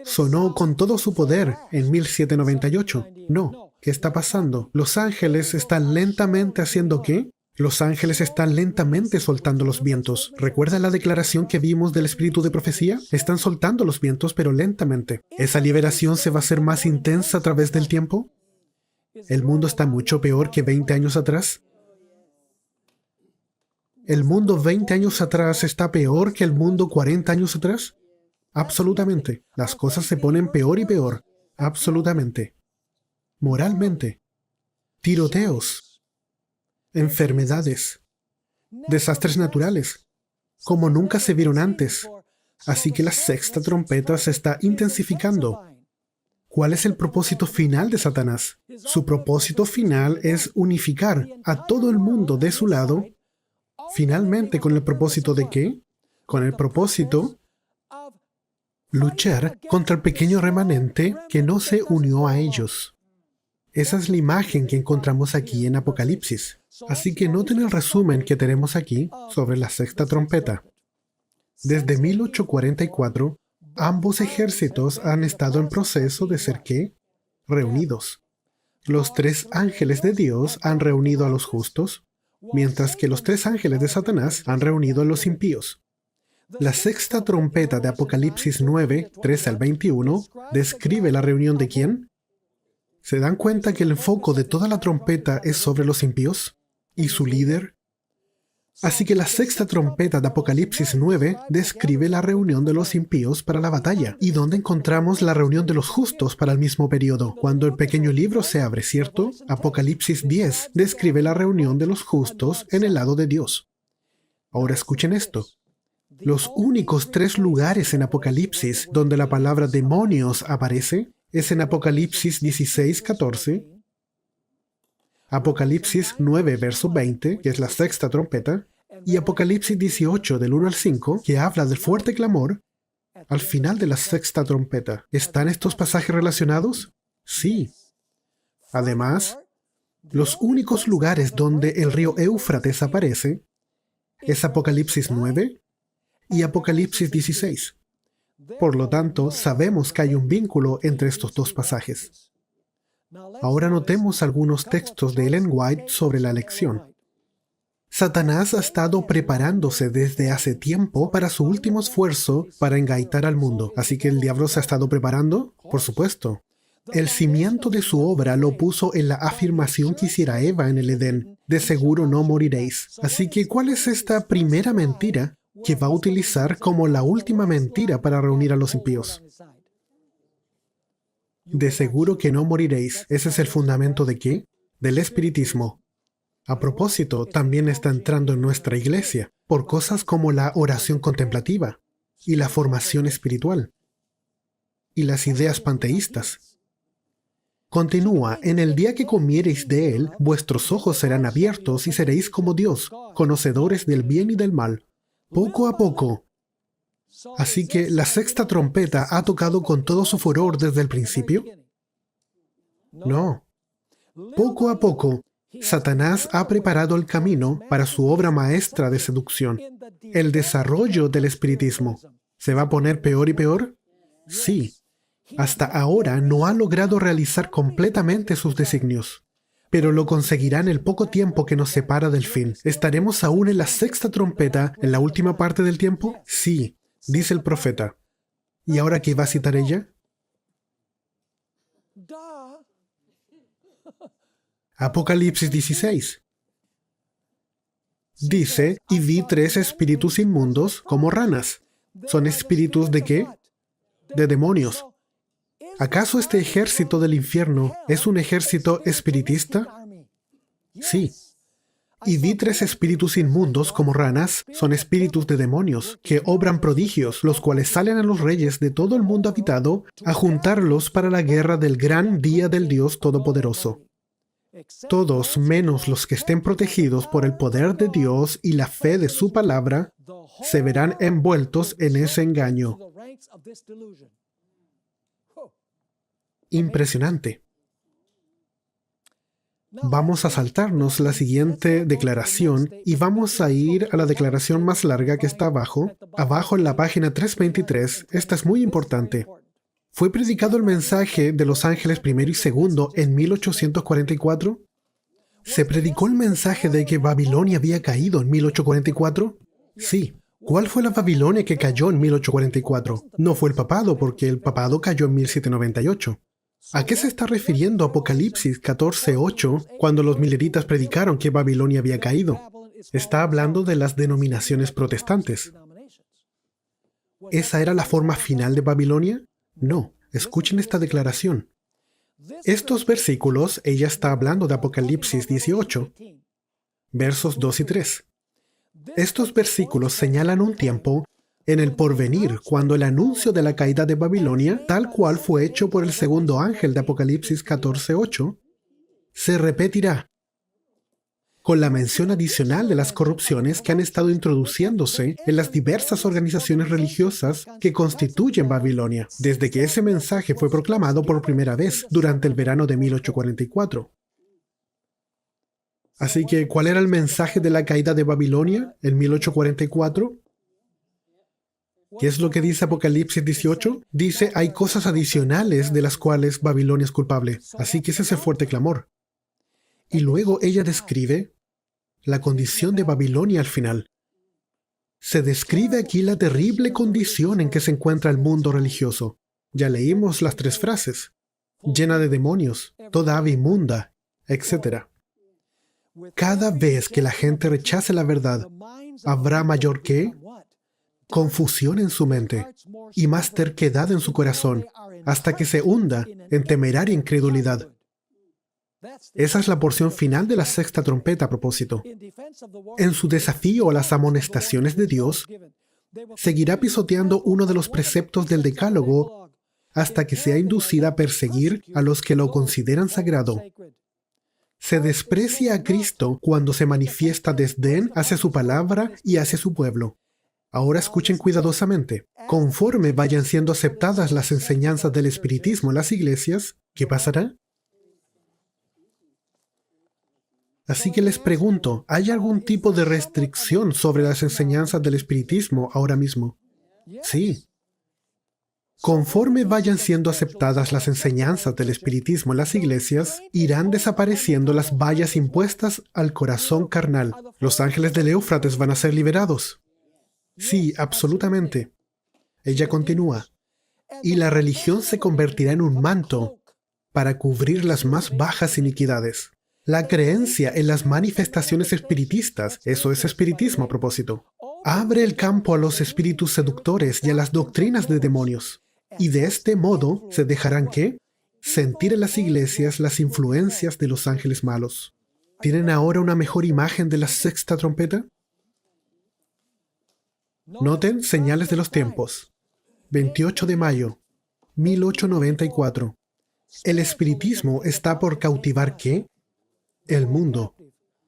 A: ¿Sonó con todo su poder en 1798? No. ¿Qué está pasando? Los ángeles están lentamente haciendo ¿qué? Los ángeles están lentamente soltando los vientos. ¿Recuerda la declaración que vimos del espíritu de profecía? Están soltando los vientos, pero lentamente. ¿Esa liberación se va a hacer más intensa a través del tiempo? ¿El mundo está mucho peor que 20 años atrás? ¿El mundo 20 años atrás está peor que el mundo 40 años atrás? Absolutamente. Las cosas se ponen peor y peor. Absolutamente. Moralmente. Tiroteos. Enfermedades, desastres naturales, como nunca se vieron antes. Así que la sexta trompeta se está intensificando. ¿Cuál es el propósito final de Satanás? Su propósito final es unificar a todo el mundo de su lado, finalmente con el propósito de ¿qué? Con el propósito luchar contra el pequeño remanente que no se unió a ellos. Esa es la imagen que encontramos aquí en Apocalipsis. Así que noten el resumen que tenemos aquí sobre la sexta trompeta. Desde 1844, ambos ejércitos han estado en proceso de ser ¿qué? Reunidos. Los tres ángeles de Dios han reunido a los justos, mientras que los tres ángeles de Satanás han reunido a los impíos. La sexta trompeta de Apocalipsis 9, 13 al 21, describe la reunión de ¿quién? ¿Se dan cuenta que el foco de toda la trompeta es sobre los impíos y su líder? Así que la sexta trompeta de Apocalipsis 9 describe la reunión de los impíos para la batalla. ¿Y dónde encontramos la reunión de los justos para el mismo periodo? Cuando el pequeño libro se abre, ¿cierto? Apocalipsis 10 describe la reunión de los justos en el lado de Dios. Ahora escuchen esto. Los únicos tres lugares en Apocalipsis donde la palabra demonios aparece es en Apocalipsis 16, 14, Apocalipsis 9, verso 20, que es la sexta trompeta, y Apocalipsis 18, del 1 al 5, que habla del fuerte clamor al final de la sexta trompeta. ¿Están estos pasajes relacionados? Sí. Además, los únicos lugares donde el río Éufrates aparece es Apocalipsis 9 y Apocalipsis 16. Por lo tanto, sabemos que hay un vínculo entre estos dos pasajes. Ahora notemos algunos textos de Ellen White sobre la elección. Satanás ha estado preparándose desde hace tiempo para su último esfuerzo para engaitar al mundo. ¿Así que el diablo se ha estado preparando? Por supuesto. El cimiento de su obra lo puso en la afirmación que hiciera Eva en el Edén: de seguro no moriréis. Así que, ¿cuál es esta primera mentira que va a utilizar como la última mentira para reunir a los impíos? De seguro que no moriréis. ¿Ese es el fundamento de qué? Del espiritismo. A propósito, también está entrando en nuestra iglesia por cosas como la oración contemplativa y la formación espiritual y las ideas panteístas. Continúa: en el día que comiereis de él, vuestros ojos serán abiertos y seréis como Dios, conocedores del bien y del mal. Poco a poco. Así que, ¿la sexta trompeta ha tocado con todo su furor desde el principio? No. Poco a poco, Satanás ha preparado el camino para su obra maestra de seducción, el desarrollo del espiritismo. ¿Se va a poner peor y peor? Sí. Hasta ahora no ha logrado realizar completamente sus designios, pero lo conseguirá en el poco tiempo que nos separa del fin. ¿Estaremos aún en la sexta trompeta, en la última parte del tiempo? Sí, dice el profeta. ¿Y ahora qué va a citar ella? Apocalipsis 16. Dice: y vi 3 espíritus inmundos como ranas. ¿Son espíritus de qué? De demonios. ¿Acaso este ejército del infierno es un ejército espiritista? Sí. Y vi 3 espíritus inmundos como ranas, son espíritus de demonios, que obran prodigios, los cuales salen a los reyes de todo el mundo habitado a juntarlos para la guerra del gran día del Dios Todopoderoso. Todos, menos los que estén protegidos por el poder de Dios y la fe de su palabra, se verán envueltos en ese engaño. Impresionante. Vamos a saltarnos la siguiente declaración y vamos a ir a la declaración más larga que está abajo. Abajo en la página 323, esta es muy importante. ¿Fue predicado el mensaje de los ángeles primero y segundo en 1844? ¿Se predicó el mensaje de que Babilonia había caído en 1844? Sí. ¿Cuál fue la Babilonia que cayó en 1844? No fue el papado, porque el papado cayó en 1798. ¿A qué se está refiriendo Apocalipsis 14:8 cuando los mileritas predicaron que Babilonia había caído? Está hablando de las denominaciones protestantes. ¿Esa era la forma final de Babilonia? No. Escuchen esta declaración. Estos versículos, ella está hablando de Apocalipsis 18, versos 2 y 3. Estos versículos señalan un tiempo en el porvenir, cuando el anuncio de la caída de Babilonia, tal cual fue hecho por el segundo ángel de Apocalipsis 14:8, se repetirá, con la mención adicional de las corrupciones que han estado introduciéndose en las diversas organizaciones religiosas que constituyen Babilonia, desde que ese mensaje fue proclamado por primera vez durante el verano de 1844. Así que, ¿cuál era el mensaje de la caída de Babilonia en 1844? ¿Qué es lo que dice Apocalipsis 18? Dice: hay cosas adicionales de las cuales Babilonia es culpable. Así que ese es el fuerte clamor. Y luego ella describe la condición de Babilonia al final. Se describe aquí la terrible condición en que se encuentra el mundo religioso. Ya leímos las 3 frases. Llena de demonios, toda ave inmunda, etc. Cada vez que la gente rechace la verdad, habrá mayor ¿qué? Confusión en su mente y más terquedad en su corazón, hasta que se hunda en temeraria incredulidad. Esa es la porción final de la sexta trompeta a propósito. En su desafío a las amonestaciones de Dios, seguirá pisoteando uno de los preceptos del Decálogo hasta que sea inducida a perseguir a los que lo consideran sagrado. Se desprecia a Cristo cuando se manifiesta desdén hacia su palabra y hacia su pueblo. Ahora escuchen cuidadosamente. Conforme vayan siendo aceptadas las enseñanzas del espiritismo en las iglesias, ¿qué pasará? Así que les pregunto, ¿hay algún tipo de restricción sobre las enseñanzas del espiritismo ahora mismo? Sí. Conforme vayan siendo aceptadas las enseñanzas del espiritismo en las iglesias, irán desapareciendo las vallas impuestas al corazón carnal. Los ángeles del Éufrates van a ser liberados. Sí, absolutamente. Ella continúa. Y la religión se convertirá en un manto para cubrir las más bajas iniquidades. La creencia en las manifestaciones espiritistas, eso es espiritismo a propósito, abre el campo a los espíritus seductores y a las doctrinas de demonios. Y de este modo se dejarán ¿qué? Sentir en las iglesias las influencias de los ángeles malos. ¿Tienen ahora una mejor imagen de la sexta trompeta? Noten señales de los tiempos. 28 de mayo, 1894. El espiritismo está por cautivar ¿qué? El mundo.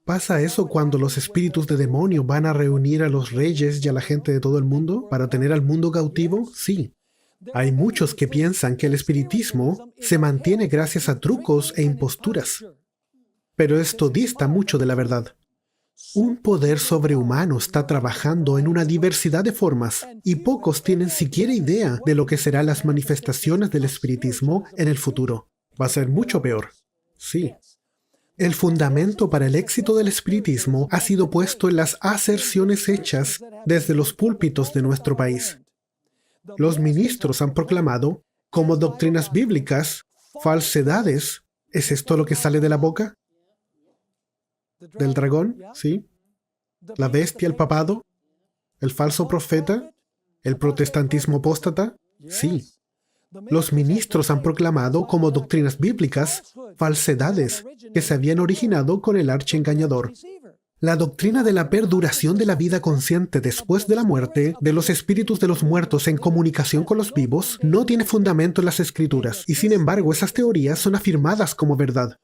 A: ¿Pasa eso cuando los espíritus de demonio van a reunir a los reyes y a la gente de todo el mundo para tener al mundo cautivo? Sí. Hay muchos que piensan que el espiritismo se mantiene gracias a trucos e imposturas. Pero esto dista mucho de la verdad. Un poder sobrehumano está trabajando en una diversidad de formas y pocos tienen siquiera idea de lo que serán las manifestaciones del espiritismo en el futuro. Va a ser mucho peor. Sí. El fundamento para el éxito del espiritismo ha sido puesto en las aserciones hechas desde los púlpitos de nuestro país. Los ministros han proclamado como doctrinas bíblicas falsedades. ¿Es esto lo que sale de la boca? ¿Del dragón? ¿Sí? ¿La bestia, el papado? ¿El falso profeta? ¿El protestantismo apóstata? Sí. Los ministros han proclamado como doctrinas bíblicas falsedades que se habían originado con el archiengañador. La doctrina de la perduración de la vida consciente después de la muerte, de los espíritus de los muertos en comunicación con los vivos, no tiene fundamento en las Escrituras, y sin embargo esas teorías son afirmadas como verdad.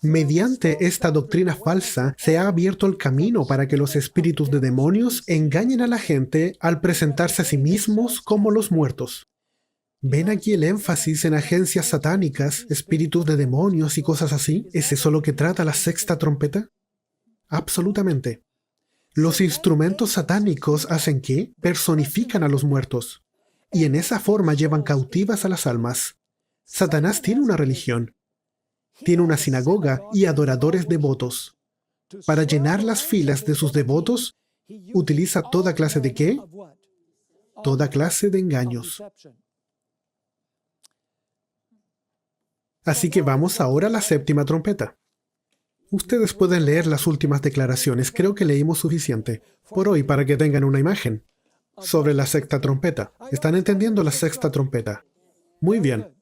A: Mediante esta doctrina falsa se ha abierto el camino para que los espíritus de demonios engañen a la gente al presentarse a sí mismos como los muertos. ¿Ven aquí el énfasis en agencias satánicas, espíritus de demonios y cosas así? ¿Es eso lo que trata la sexta trompeta? Absolutamente. Los instrumentos satánicos hacen que personifican a los muertos y en esa forma llevan cautivas a las almas. Satanás tiene una religión, tiene una sinagoga y adoradores devotos. Para llenar las filas de sus devotos, utiliza toda clase de ¿qué? Toda clase de engaños. Así que vamos ahora a la séptima trompeta. Ustedes pueden leer las últimas declaraciones, creo que leímos suficiente por hoy para que tengan una imagen sobre la sexta trompeta. ¿Están entendiendo la sexta trompeta? Muy bien.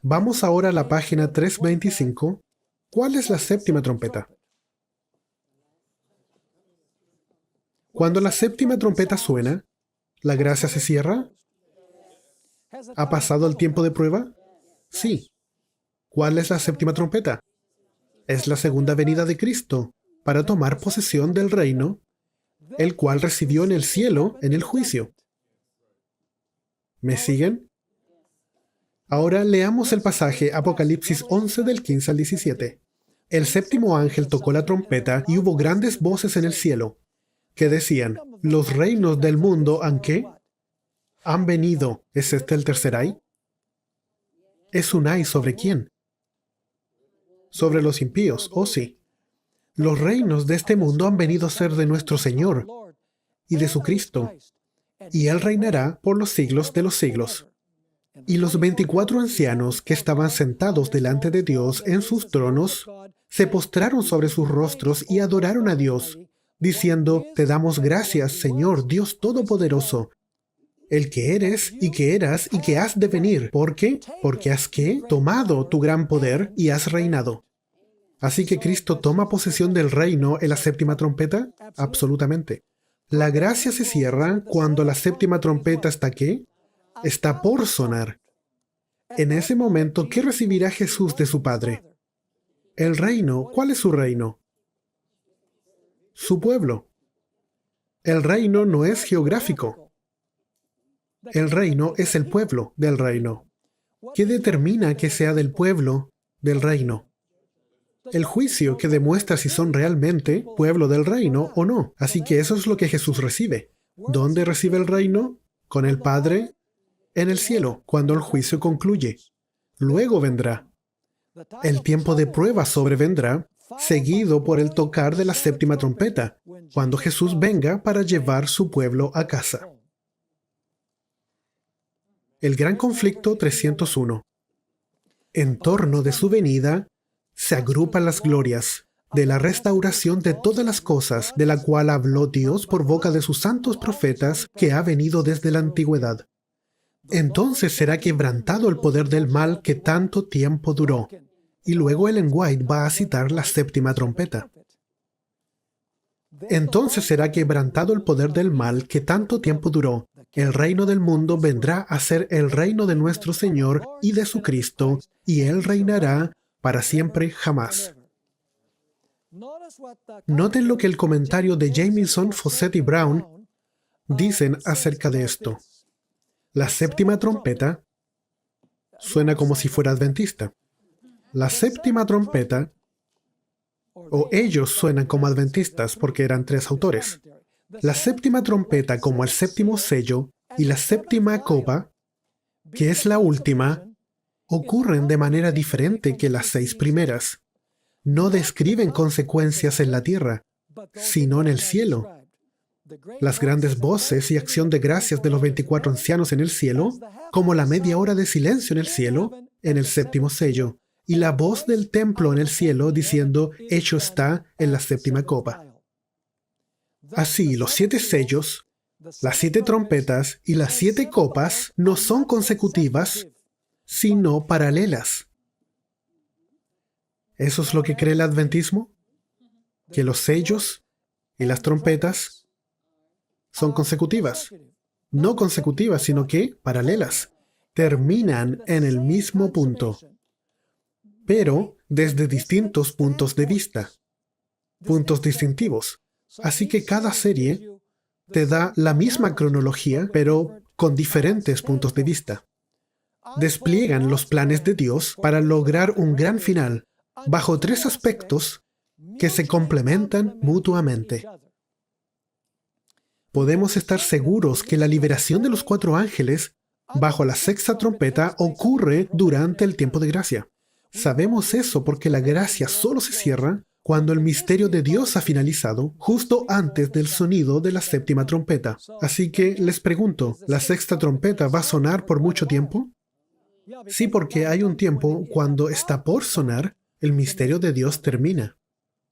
A: Vamos ahora a la página 325. ¿Cuál es la séptima trompeta? Cuando la séptima trompeta suena, ¿la gracia se cierra? ¿Ha pasado el tiempo de prueba? Sí. ¿Cuál es la séptima trompeta? Es la segunda venida de Cristo para tomar posesión del reino, el cual recibió en el cielo en el juicio. ¿Me siguen? Ahora leamos el pasaje Apocalipsis 11 del 15 al 17. El séptimo ángel tocó la trompeta y hubo grandes voces en el cielo, que decían, los reinos del mundo ¿han qué? Han venido. ¿Es este el tercer ay? ¿Es un ay sobre quién? Sobre los impíos, oh sí. Los reinos de este mundo han venido a ser de nuestro Señor y de su Cristo, y Él reinará por los siglos de los siglos. Y los 24 ancianos que estaban sentados delante de Dios en sus tronos, se postraron sobre sus rostros y adoraron a Dios, diciendo, te damos gracias, Señor Dios Todopoderoso, el que eres y que eras y que has de venir. ¿Por qué? Porque has ¿qué? Tomado tu gran poder y has reinado. Así que Cristo toma posesión del reino en la séptima trompeta. Absolutamente. La gracia se cierra cuando la séptima trompeta está ¿qué? Está por sonar. En ese momento, ¿qué recibirá Jesús de su Padre? El reino. ¿Cuál es su reino? Su pueblo. El reino no es geográfico. El reino es el pueblo del reino. ¿Qué determina que sea del pueblo del reino? el juicio que demuestra si son realmente pueblo del reino o no. Así que eso es lo que Jesús recibe. ¿Dónde recibe el reino? Con el Padre en el cielo, cuando el juicio concluye. Luego vendrá. El tiempo de prueba sobrevendrá, seguido por el tocar de la séptima trompeta, cuando Jesús venga para llevar su pueblo a casa. El gran conflicto 301. En torno de su venida se agrupan las glorias de la restauración de todas las cosas, de la cual habló Dios por boca de sus santos profetas, que ha venido desde la antigüedad. Entonces será quebrantado el poder del mal que tanto tiempo duró. Y luego Ellen White va a citar la séptima trompeta. Entonces será quebrantado el poder del mal que tanto tiempo duró. El reino del mundo vendrá a ser el reino de nuestro Señor y de su Cristo, y Él reinará para siempre jamás. Noten lo que el comentario de Jamieson, Fawcett y Brown dicen acerca de esto. La séptima trompeta suena como si fuera adventista. La séptima trompeta, o ellos suenan como adventistas porque eran 3 autores. La séptima trompeta como el séptimo sello y la séptima copa, que es la última, ocurren de manera diferente que las 6 primeras. No describen consecuencias en la tierra, sino en el cielo. Las grandes voces y acción de gracias de los 24 ancianos en el cielo, como la media hora de silencio en el cielo, en el séptimo sello, y la voz del templo en el cielo diciendo, hecho está, en la séptima copa. Así, los 7 sellos, las 7 trompetas y las 7 copas no son consecutivas, sino paralelas. ¿Eso es lo que cree el adventismo? ¿Que los sellos y las trompetas son consecutivas? No consecutivas, sino que paralelas. Terminan en el mismo punto, pero desde distintos puntos de vista, puntos distintivos. Así que cada serie te da la misma cronología, pero con diferentes puntos de vista. Despliegan los planes de Dios para lograr un gran final, bajo 3 aspectos que se complementan mutuamente. Podemos estar seguros que la liberación de los 4 ángeles bajo la sexta trompeta ocurre durante el tiempo de gracia. Sabemos eso porque la gracia solo se cierra cuando el misterio de Dios ha finalizado, justo antes del sonido de la séptima trompeta. Así que les pregunto, ¿la sexta trompeta va a sonar por mucho tiempo? Sí, porque hay un tiempo cuando está por sonar, el misterio de Dios termina.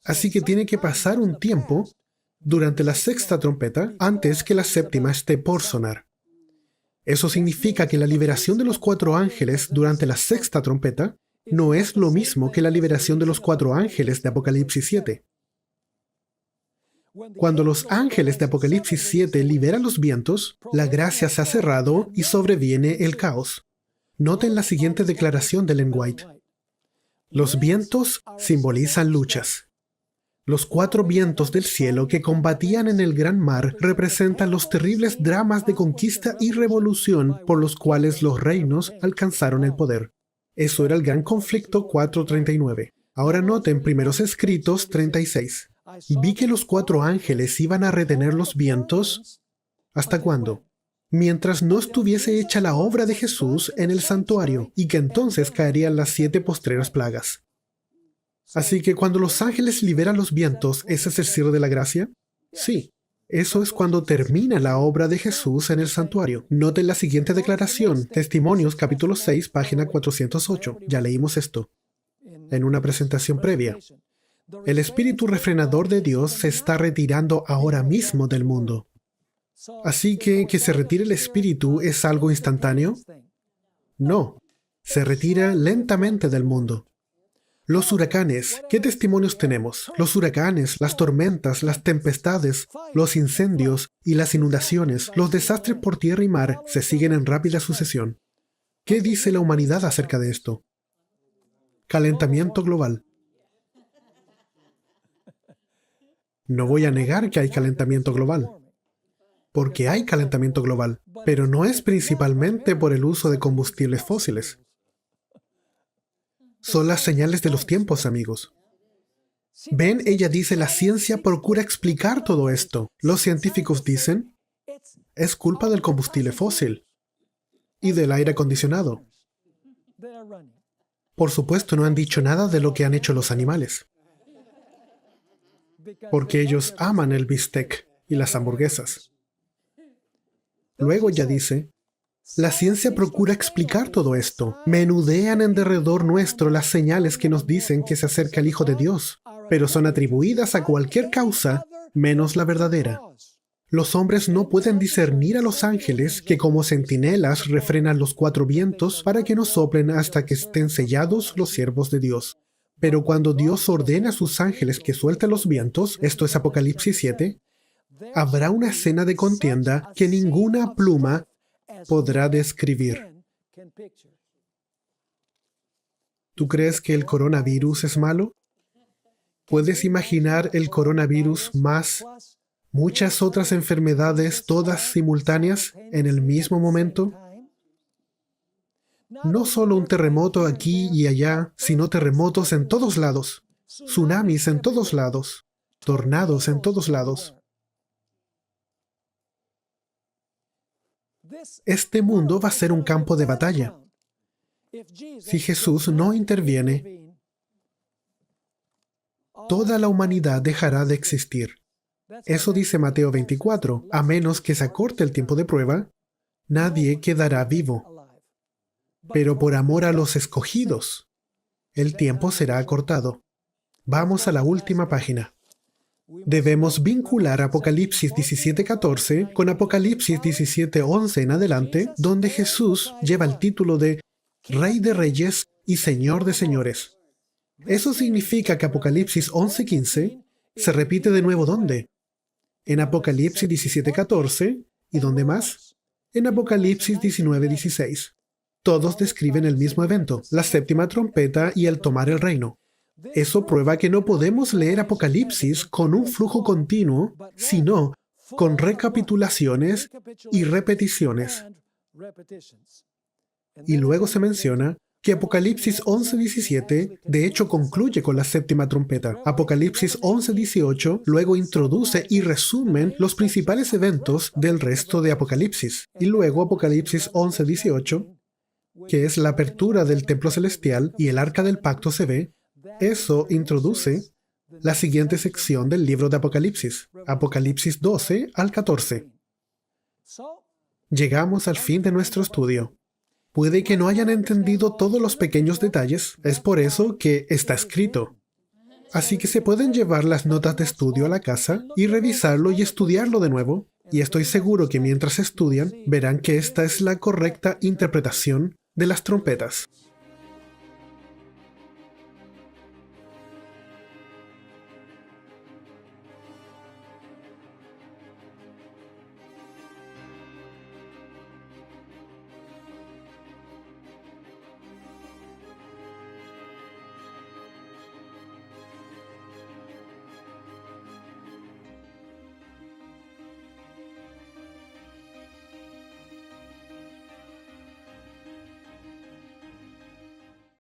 A: Así que tiene que pasar un tiempo durante la sexta trompeta antes que la séptima esté por sonar. Eso significa que la liberación de los 4 ángeles durante la sexta trompeta no es lo mismo que la liberación de los 4 ángeles de Apocalipsis 7. Cuando los ángeles de Apocalipsis 7 liberan los vientos, la gracia se ha cerrado y sobreviene el caos. Noten la siguiente declaración de Ellen White. Los vientos simbolizan luchas. Los 4 vientos del cielo que combatían en el gran mar representan los terribles dramas de conquista y revolución por los cuales los reinos alcanzaron el poder. Eso era el gran conflicto 4:39. Ahora noten Primeros Escritos 36. Vi que los 4 ángeles iban a retener los vientos. ¿Hasta cuándo? Mientras no estuviese hecha la obra de Jesús en el santuario, y que entonces caerían las 7 postreras plagas. Así que cuando los ángeles liberan los vientos, ¿ese es el cierre de la gracia? Sí. Eso es cuando termina la obra de Jesús en el santuario. Noten la siguiente declaración, Testimonios, capítulo 6, página 408. Ya leímos esto en una presentación previa. El espíritu refrenador de Dios se está retirando ahora mismo del mundo. Así que se retire el espíritu es algo instantáneo. No, se retira lentamente del mundo. Los huracanes, ¿qué testimonios tenemos? Los huracanes, las tormentas, las tempestades, los incendios y las inundaciones, los desastres por tierra y mar se siguen en rápida sucesión. ¿Qué dice la humanidad acerca de esto? Calentamiento global. No voy a negar que hay calentamiento global, porque hay calentamiento global, pero no es principalmente por el uso de combustibles fósiles. Son las señales de los tiempos, amigos. Ven, ella dice, la ciencia procura explicar todo esto. Los científicos dicen, es culpa del combustible fósil y del aire acondicionado. Por supuesto, no han dicho nada de lo que han hecho los animales, porque ellos aman el bistec y las hamburguesas. Luego ella dice, la ciencia procura explicar todo esto. Menudean en derredor nuestro las señales que nos dicen que se acerca el Hijo de Dios, pero son atribuidas a cualquier causa menos la verdadera. Los hombres no pueden discernir a los ángeles que como centinelas refrenan los cuatro vientos para que no soplen hasta que estén sellados los siervos de Dios. Pero cuando Dios ordena a sus ángeles que suelten los vientos, esto es Apocalipsis 7, habrá una escena de contienda que ninguna pluma podrá describir. ¿Tú crees que el coronavirus es malo? ¿Puedes imaginar el coronavirus más muchas otras enfermedades, todas simultáneas, en el mismo momento? No solo un terremoto aquí y allá, sino terremotos en todos lados, tsunamis en todos lados, tornados en todos lados. Este mundo va a ser un campo de batalla. Si Jesús no interviene, toda la humanidad dejará de existir. Eso dice Mateo 24. A menos que se acorte el tiempo de prueba, nadie quedará vivo. Pero por amor a los escogidos, el tiempo será acortado. Vamos a la última página. Debemos vincular Apocalipsis 17:14 con Apocalipsis 17:11 en adelante, donde Jesús lleva el título de Rey de Reyes y Señor de Señores. Eso significa que Apocalipsis 11:15 se repite de nuevo ¿dónde? En Apocalipsis 17:14, ¿y dónde más? En Apocalipsis 19:16. Todos describen el mismo evento, la séptima trompeta y el tomar el reino. Eso prueba que no podemos leer Apocalipsis con un flujo continuo, sino con recapitulaciones y repeticiones. Y luego se menciona que Apocalipsis 11:17 de hecho concluye con la séptima trompeta. Apocalipsis 11:18 luego introduce y resumen los principales eventos del resto de Apocalipsis. Y luego Apocalipsis 11:18, que es la apertura del templo celestial y el arca del pacto se ve, eso introduce la siguiente sección del libro de Apocalipsis, Apocalipsis 12 al 14. Llegamos al fin de nuestro estudio. Puede que no hayan entendido todos los pequeños detalles, es por eso que está escrito. Así que se pueden llevar las notas de estudio a la casa y revisarlo y estudiarlo de nuevo, y estoy seguro que mientras estudian verán que esta es la correcta interpretación de las trompetas.